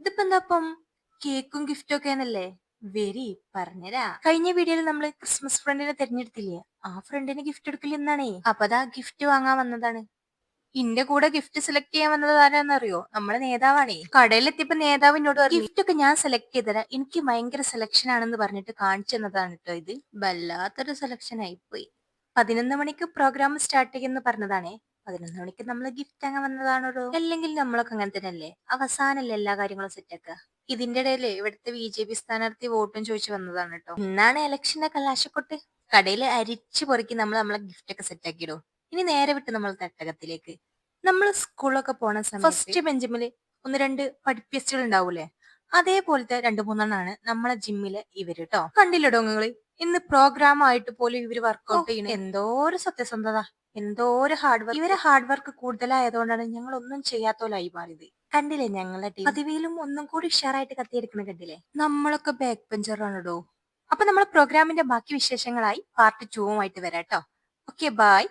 ഇതിപ്പോ എന്താപ്പം കേക്കും ഗിഫ്റ്റും ഒക്കെ എന്നല്ലേ? വെരി പറഞ്ഞരാ. കഴിഞ്ഞ വീഡിയോയിൽ നമ്മള് ക്രിസ്മസ് ഫ്രണ്ടിനെ തെരഞ്ഞെടുത്തില്ലേ? ആ ഫ്രണ്ടിന് ഗിഫ്റ്റ് എടുക്കില്ല എന്നാണേ. അപ്പൊ അതാ ഗിഫ്റ്റ് വാങ്ങാൻ വന്നതാണ്. ഇന്റെ കൂടെ ഗിഫ്റ്റ് സെലക്ട് ചെയ്യാൻ വന്നത് ആരാന്നറിയോ? നമ്മളെ നേതാവാണേ. കടയിലെത്തിയപ്പോ നേതാവ് എന്നോട് പറഞ്ഞു ഗിഫ്റ്റ് ഒക്കെ ഞാൻ സെലക്ട് ചെയ്തരാം, എനിക്ക് ഭയങ്കര സെലക്ഷൻ ആണെന്ന് പറഞ്ഞിട്ട് കാണിച്ചു തന്നതാണ് കേട്ടോ ഇത്. വല്ലാത്തൊരു സെലക്ഷൻ ആയിപ്പോയി. 11 മണിക്ക് പ്രോഗ്രാം സ്റ്റാർട്ട് ചെയ്യുമെന്ന് പറഞ്ഞതാണേ. 11 മണിക്ക് നമ്മൾ ഗിഫ്റ്റ് വാങ്ങാൻ വന്നതാണോ? അല്ലെങ്കിൽ നമ്മളൊക്കെ അങ്ങനെ തന്നെയല്ലേ, അവസാനല്ലേ എല്ലാ കാര്യങ്ങളും സെറ്റ് ആക്കുക. ഇതിന്റെ ഇടയില് ഇവിടുത്തെ BJP സ്ഥാനാർത്ഥി വോട്ടും ചോദിച്ചു വന്നതാണ് കേട്ടോ. ഇന്നാണ് ഇലക്ഷന്റെ കലാശക്കൊട്ട്. കടയില് അരിച്ചു പൊറുക്കി നമ്മളെ ഗിഫ്റ്റ് ഒക്കെ സെറ്റ് ആക്കിയിടും. ഇനി നേരെ വിട്ട് നമ്മൾ തട്ടകത്തിലേക്ക്. നമ്മൾ സ്കൂളിലൊക്കെ പോണ സമയത്ത് ഫസ്റ്റ് ബെഞ്ചിമില് ഒന്ന് രണ്ട് പഠിപ്പിസ്റ്റുകൾ ഉണ്ടാവൂലേ? അതേപോലത്തെ രണ്ടു മൂന്നെണ്ണാണ് നമ്മളെ ജിമ്മിലെ ഇവര് ട്ടോ. കണ്ടില്ലടോ നിങ്ങള്? ഇന്ന് പ്രോഗ്രാം ആയിട്ട് പോലും ഇവര് വർക്ക്ഔട്ട് ചെയ്യണ എന്തോ ഒരു സത്യസന്ധത, എന്തോ ഒരു ഹാർഡ് വർക്ക്. ഇവരെ ഹാർഡ് വർക്ക് കൂടുതലായതുകൊണ്ടാണ് ഞങ്ങൾ ഒന്നും ചെയ്യാത്തോലായി മാറിയത്. കണ്ടില്ലേ ഞങ്ങളെ ടീം പതിവിലും ഒന്നും കൂടി ഉഷാറായിട്ട് കത്തിയെടുക്കണ കണ്ടില്ലേ? നമ്മളൊക്കെ ബാക്ക് ബെഞ്ചറാണോ? അപ്പൊ നമ്മളെ പ്രോഗ്രാമിന്റെ ബാക്കി വിശേഷങ്ങളായി പാർട്ട് 2 ആയിട്ട് വരാട്ടോ. Okay by.